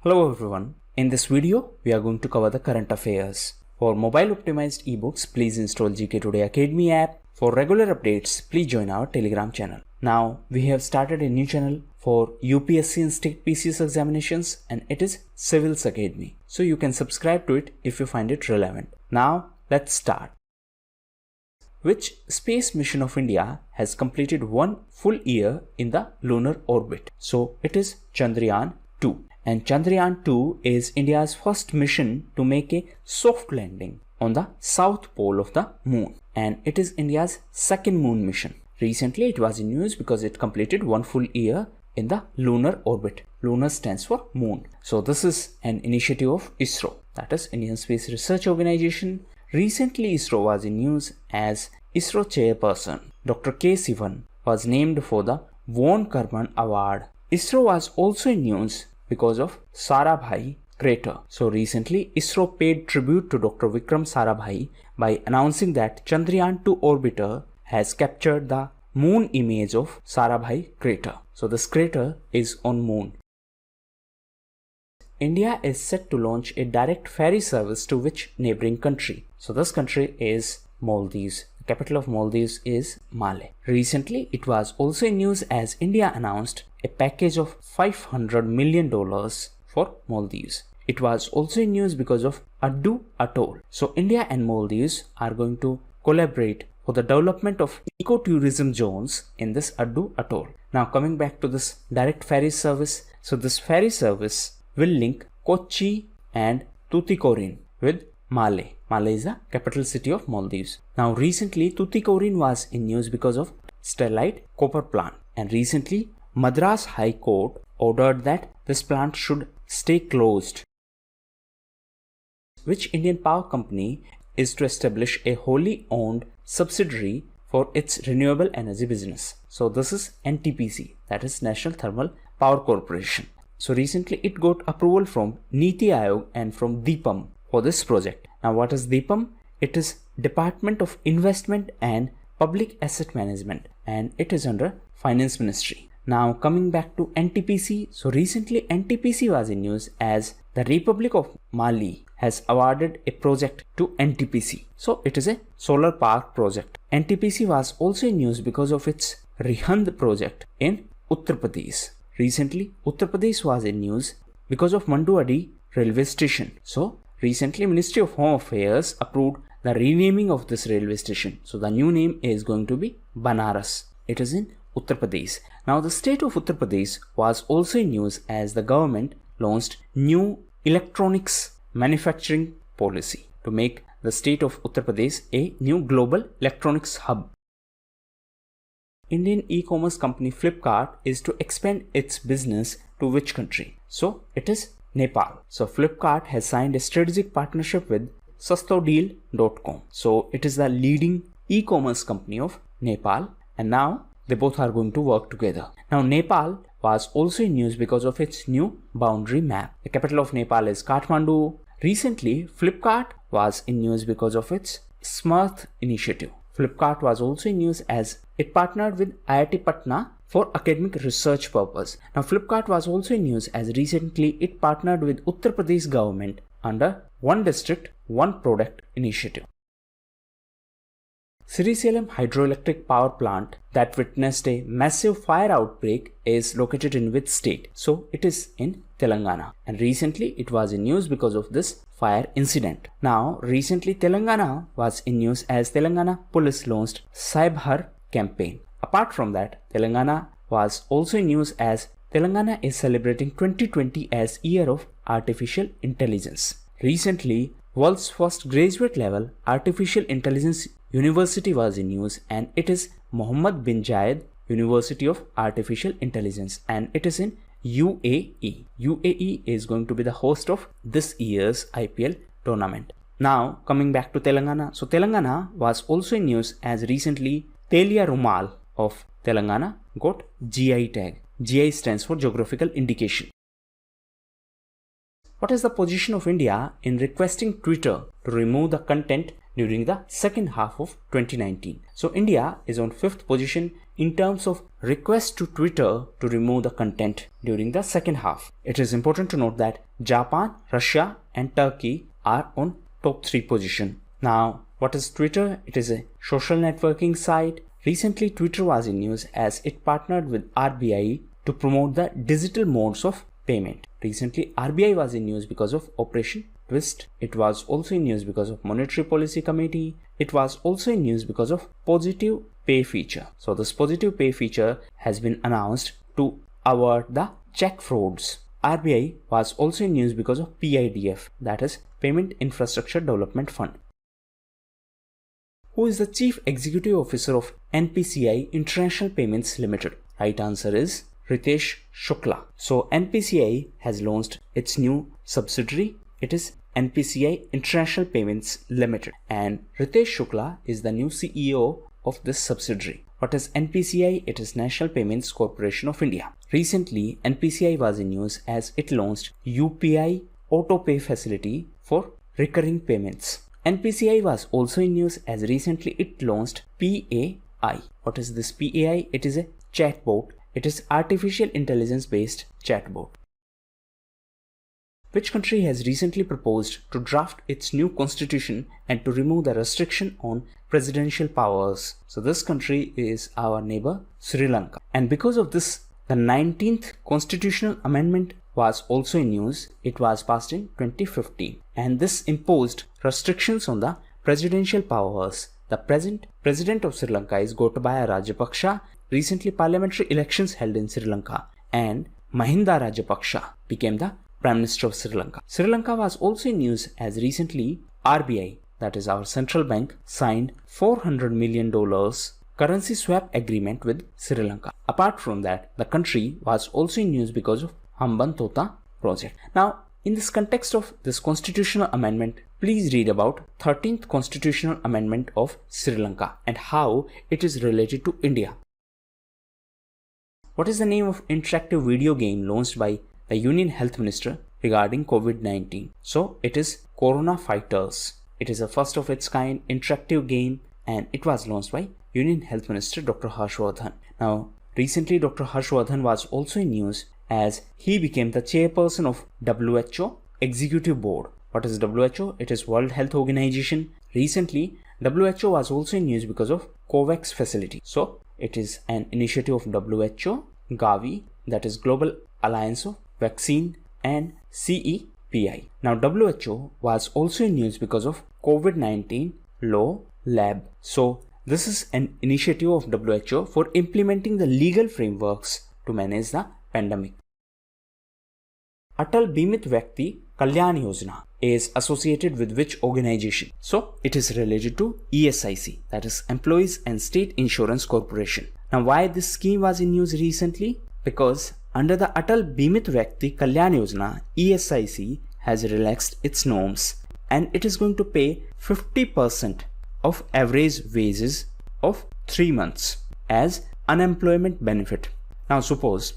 Hello everyone. In this video, we are going to cover the current affairs. For mobile optimized ebooks, please install GK Today Academy app. For regular updates, please join our Telegram channel. Now, we have started a new channel for UPSC and state PCS examinations, and it is Civils Academy. So you can subscribe to it if you find it relevant. Now, let's start. Which space mission of India has completed 1 full year in the lunar orbit? So it is Chandrayaan-2. And Chandrayaan-2 is India's first mission to make a soft landing on the south pole of the moon. And it is India's second moon mission. Recently it was in news because it completed 1 full year in the lunar orbit. Lunar stands for moon. So this is an initiative of ISRO, that is Indian Space Research Organization. Recently ISRO was in news as ISRO chairperson Dr. K. Sivan was named for the Von Karman Award. ISRO was also in news because of Sarabhai crater. So recently ISRO paid tribute to Dr. Vikram Sarabhai by announcing that Chandrayaan-2 orbiter has captured the moon image of Sarabhai crater. So this crater is on moon. India is set to launch a direct ferry service to which neighboring country? So this country is Maldives. The capital of Maldives is Malé. Recently, it was also in news as India announced a package of $500 million for Maldives. It was also in news because of Addu Atoll. So India and Maldives are going to collaborate for the development of ecotourism zones in this Addu Atoll. Now coming back to this direct ferry service. So this ferry service will link Kochi and Tuticorin with Malé. Malé is the capital city of Maldives. Now recently Tuticorin was in news because of Sterlite copper plant, and recently Madras High Court ordered that this plant should stay closed. Which Indian power company is to establish a wholly owned subsidiary for its renewable energy business? So this is NTPC, that is National Thermal Power Corporation. So recently it got approval from Niti Aayog and from DIPAM for this project. Now what is DIPAM? It is Department of Investment and Public Asset Management, and it is under Finance Ministry. Now coming back to NTPC. So recently NTPC was in news as the Republic of Mali has awarded a project to NTPC. So it is a solar park project. NTPC was also in news because of its Rihand project in Uttar Pradesh. Recently, Uttar Pradesh was in news because of Manduadi railway station. So, recently Ministry of Home Affairs approved the renaming of this railway station. So, the new name is going to be Banaras. It is in Uttar Pradesh. Now, the state of Uttar Pradesh was also in news as the government launched new electronics manufacturing policy to make the state of Uttar Pradesh a new global electronics hub. Indian e-commerce company Flipkart is to expand its business to which country? So it is Nepal. So Flipkart has signed a strategic partnership with Sastodeal.com. So it is the leading e-commerce company of Nepal, and now they both are going to work together. Now Nepal was also in news because of its new boundary map. The capital of Nepal is Kathmandu. Recently Flipkart was in news because of its Smarth initiative. Flipkart was also in news as it partnered with IIT Patna for academic research purpose. Now Flipkart was also in news as recently it partnered with Uttar Pradesh government under One District, One Product initiative. Srisailam hydroelectric power plant that witnessed a massive fire outbreak is located in which state? So it is in Telangana, and recently it was in news because of this fire incident. Now recently Telangana was in news as Telangana police launched Saibhar campaign. Apart from that, Telangana was also in news as Telangana is celebrating 2020 as Year of Artificial Intelligence. Recently, world's first graduate level artificial intelligence university was in news, and it is Mohammed bin Zayed University of Artificial Intelligence, and it is in UAE. UAE is going to be the host of this year's IPL tournament. Now coming back to Telangana. So Telangana was also in news as recently Telia Rumal of Telangana got GI tag. GI stands for Geographical Indication. What is the position of India in requesting Twitter to remove the content during the second half of 2019? So India is on 5th position in terms of requests to Twitter to remove the content during the second half. It is important to note that Japan, Russia and Turkey are on top 3 position. Now, what is Twitter? It is a social networking site. Recently, Twitter was in news as it partnered with RBI to promote the digital modes of payment. Recently, RBI was in news because of Operation Twist. It was also in news because of Monetary Policy Committee. It was also in news because of Positive Pay feature. So this Positive Pay feature has been announced to avert the check frauds. RBI was also in news because of PIDF, that is Payment Infrastructure Development Fund. Who is the Chief Executive Officer of NPCI International Payments Limited? Right answer is Ritesh Shukla. So NPCI has launched its new subsidiary. It is NPCI International Payments Limited, and Ritesh Shukla is the new CEO of this subsidiary. What is NPCI? It is National Payments Corporation of India. Recently, NPCI was in news as it launched UPI Auto Pay facility for recurring payments. NPCI was also in news as recently it launched PAI. What is this PAI? It is a chatbot. It is artificial intelligence based chatbot. Which country has recently proposed to draft its new constitution and to remove the restriction on presidential powers? So this country is our neighbor Sri Lanka. And because of this, the 19th constitutional amendment was also in news. It was passed in 2015, and this imposed restrictions on the presidential powers. The present president of Sri Lanka is Gotabaya Rajapaksa. Recently, parliamentary elections held in Sri Lanka, and Mahinda Rajapaksa became the Prime Minister of Sri Lanka. Sri Lanka was also in news as recently RBI, that is our central bank, signed $400 million currency swap agreement with Sri Lanka. Apart from that, the country was also in news because of Hambantota project. Now, in this context of this constitutional amendment, please read about 13th constitutional amendment of Sri Lanka and how it is related to India. What is the name of interactive video game launched by the Union Health Minister regarding COVID-19? So it is Corona Fighters. It is a first of its kind interactive game, and it was launched by Union Health Minister Dr. Harshvardhan. Now, recently Dr. Harshvardhan was also in news as he became the chairperson of WHO Executive Board. What is WHO? It is World Health Organization. Recently, WHO was also in news because of COVAX facility. So it is an initiative of WHO, Gavi, that is Global Alliance of Vaccine, and CEPI. Now WHO was also in news because of COVID-19 Law Lab. So this is an initiative of WHO for implementing the legal frameworks to manage the pandemic. Atal Bimit Vyakti Kalyan Yojana is associated with which organization? So it is related to ESIC, that is Employees and State Insurance Corporation. Now why this scheme was in news recently? Because under the Atal Bimit Vyakti Kalyan Yojana, ESIC has relaxed its norms and it is going to pay 50% of average wages of 3 months as unemployment benefit. Now suppose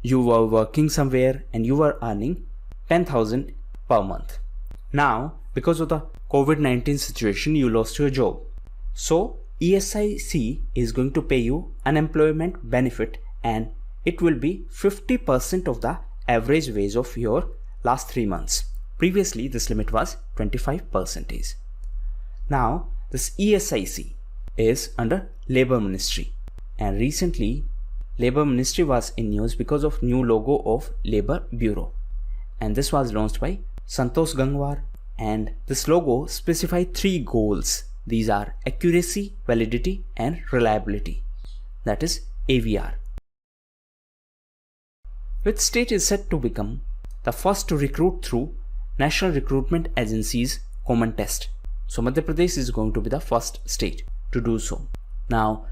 you were working somewhere and you were earning 10,000 per month. Now because of the COVID-19 situation you lost your job. So ESIC is going to pay you unemployment benefit and it will be 50% of the average wage of your last 3 months. Previously this limit was 25%. Now this ESIC is under Labour Ministry, and recently Labour Ministry was in news because of new logo of Labour Bureau, and this was launched by Santosh Gangwar, and this logo specified 3 goals. These are accuracy, validity and reliability, that is AVR. Which state is set to become the first to recruit through National Recruitment Agency's common test? So Madhya Pradesh is going to be the first state to do so. Now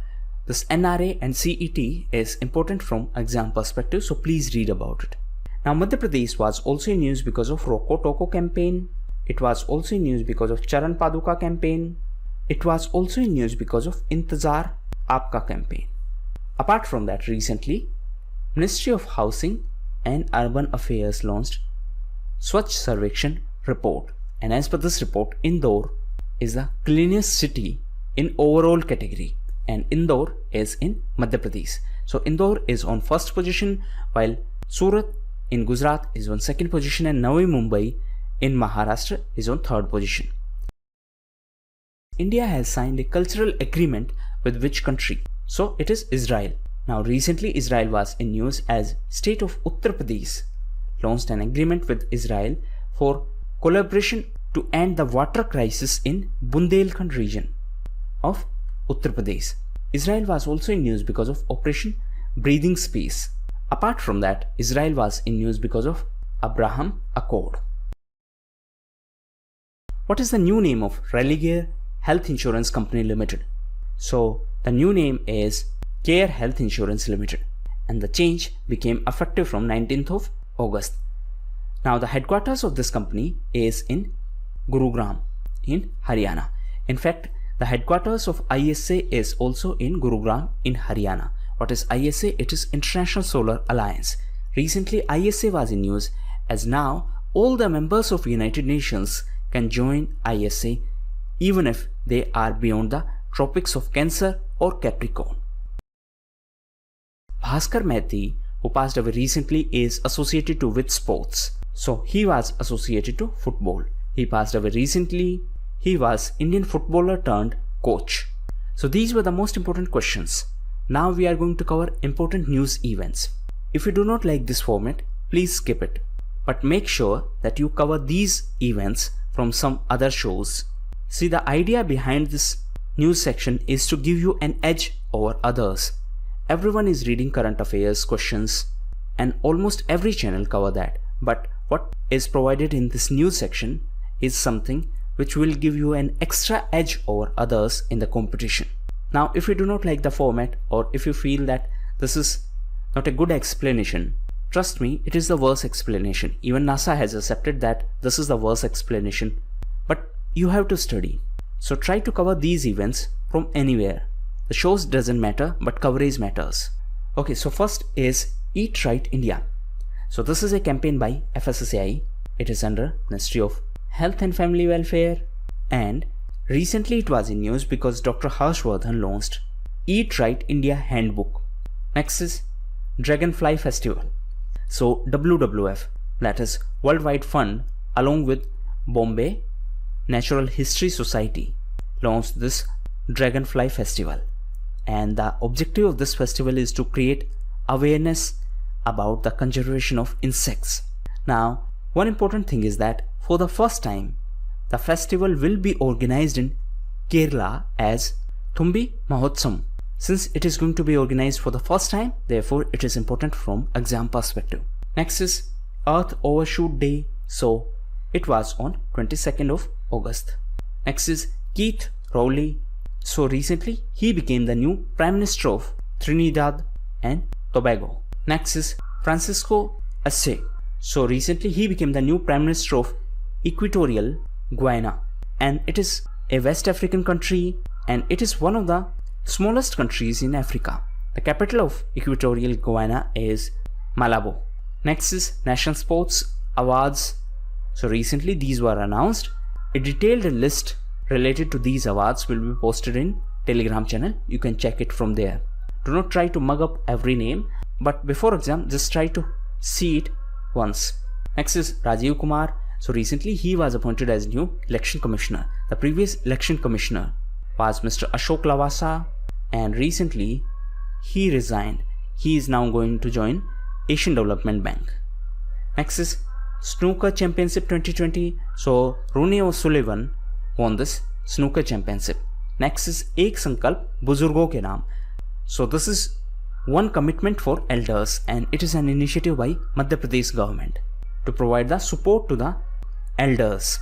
this NRA and CET is important from exam perspective, so please read about it. Now Madhya Pradesh was also in news because of Roko Toko campaign. It was also in news because of Charan Paduka campaign. It was also in news because of Intezar Aapka campaign. Apart from that, recently Ministry of Housing and Urban Affairs launched Swachh Sarvekshan report, and as per this report, Indore is the cleanest city in overall category, and Indore is in Madhya Pradesh. So Indore is on first position, while Surat in Gujarat is on second position, and Navi Mumbai in Maharashtra is on third position. India has signed a cultural agreement with which country? So it is Israel. Now recently Israel was in news as state of Uttar Pradesh launched an agreement with Israel for collaboration to end the water crisis in Bundelkhand region of Uttar Pradesh. Israel was also in news because of Operation Breathing Space. Apart from that, Israel was in news because of Abraham Accord. What is the new name of Religare Health Insurance Company Limited? So the new name is Care Health Insurance Limited, and the change became effective from 19th of August. Now the headquarters of this company is in Gurugram in Haryana. In fact, the headquarters of ISA is also in Gurugram in Haryana. What is ISA? It is International Solar Alliance. Recently ISA was in news as now all the members of United Nations can join ISA even if they are beyond the tropics of Cancer or Capricorn. Bhaskar Mehti, who passed away recently, is associated with sports. So he was associated to football. He passed away recently. He was Indian footballer turned coach. So these were the most important questions. Now we are going to cover important news events. If you do not like this format, please skip it. But make sure that you cover these events from some other shows. See, the idea behind this news section is to give you an edge over others. Everyone is reading current affairs questions and almost every channel cover that. But what is provided in this news section is something which will give you an extra edge over others in the competition. Now, if you do not like the format, or if you feel that this is not a good explanation, trust me, it is the worst explanation. Even NASA has accepted that this is the worst explanation. But you have to study. So try to cover these events from anywhere. The shows doesn't matter, but coverage matters. Okay, so first is Eat Right India. So this is a campaign by FSSAI. It is under Ministry of Health and Family Welfare, and recently it was in news because Dr. Harshvardhan launched Eat Right India Handbook. Next is Dragonfly Festival. So WWF, that is Worldwide Fund, along with Bombay Natural History Society, launched this Dragonfly Festival, and the objective of this festival is to create awareness about the conservation of insects. Now, one important thing is that for the first time, the festival will be organized in Kerala as Thumbi Mahotsam. Since it is going to be organized for the first time, therefore it is important from exam perspective. Next is Earth Overshoot Day. So it was on 22nd of August. Next is Keith Rowley. So recently he became the new Prime Minister of Trinidad and Tobago. Next is Francisco Asse. So recently he became the new Prime Minister of Equatorial Guinea, and it is a West African country, and it is one of the smallest countries in Africa. The capital of Equatorial Guinea is Malabo. Next is National Sports Awards. So recently these were announced. A detailed list related to these awards will be posted in Telegram channel. You can check it from there. Do not try to mug up every name, but before exam just try to see it once. Next is Rajiv Kumar. So recently he was appointed as new election commissioner. The previous election commissioner was Mr. Ashok Lavasa, and recently he resigned. He is now going to join Asian Development Bank. Next is Snooker Championship 2020. So Rooney O'Sullivan won this Snooker Championship. Next is Ek Sankalp Buzurgon Ke Naam. So this is one commitment for elders, and it is an initiative by Madhya Pradesh government to provide the support to the elders.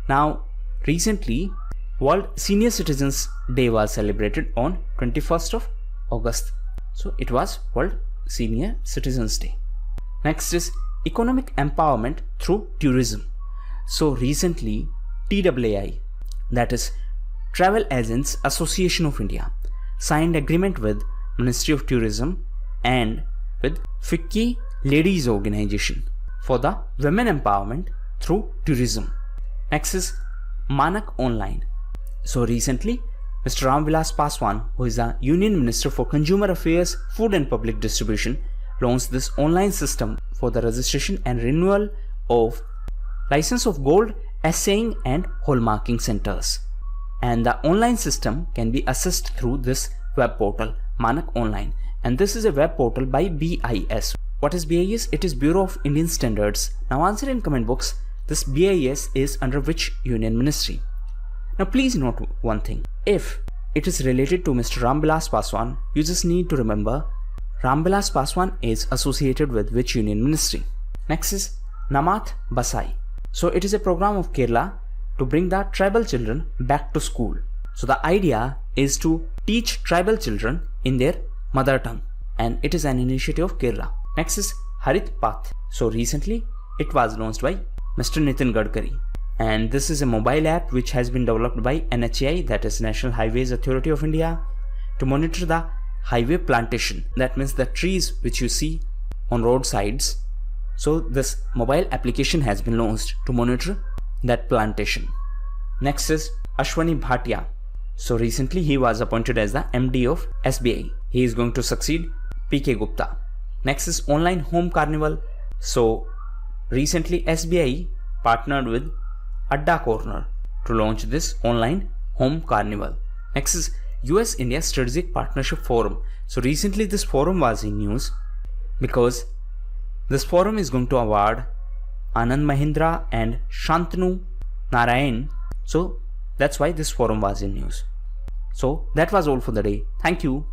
Now recently World Senior Citizens Day was celebrated on 21st of August. So it was World Senior Citizens Day. Next is Economic Empowerment through Tourism. So recently TAAI, that is Travel Agents Association of India, signed agreement with Ministry of Tourism and with FICCI Ladies Organization for the women empowerment through tourism. Next is Manak Online. So recently Mr. Ram Vilas Paswan, who is the Union Minister for Consumer Affairs, Food and Public Distribution, launched this online system for the registration and renewal of license of gold, assaying and hallmarking centers. And the online system can be accessed through this web portal, Manak Online. And this is a web portal by BIS. What is BIS? It is Bureau of Indian Standards. Now answer in comment box, this BIS is under which union ministry? Now please note one thing. If it is related to Mr. Ram Vilas Paswan, you just need to remember Ram Vilas Paswan is associated with which union ministry. Next is Namath Basai. So it is a program of Kerala to bring the tribal children back to school. So the idea is to teach tribal children in their mother tongue, and it is an initiative of Kerala. Next is Harit Path. So recently it was launched by Mr. Nitin Gadkari, and this is a mobile app which has been developed by NHAI, that is National Highways Authority of India, to monitor the highway plantation. That means the trees which you see on roadsides. So this mobile application has been launched to monitor that plantation. Next is Ashwani Bhatia. So recently he was appointed as the MD of SBI. He is going to succeed PK Gupta. Next is Online Home Carnival. So recently SBI partnered with Adda Corner to launch this online home carnival. Next is US India Strategic Partnership Forum. So recently this forum was in news because this forum is going to award Anand Mahindra and Shantanu Narayan. So that's why this forum was in news. So that was all for the day. Thank you.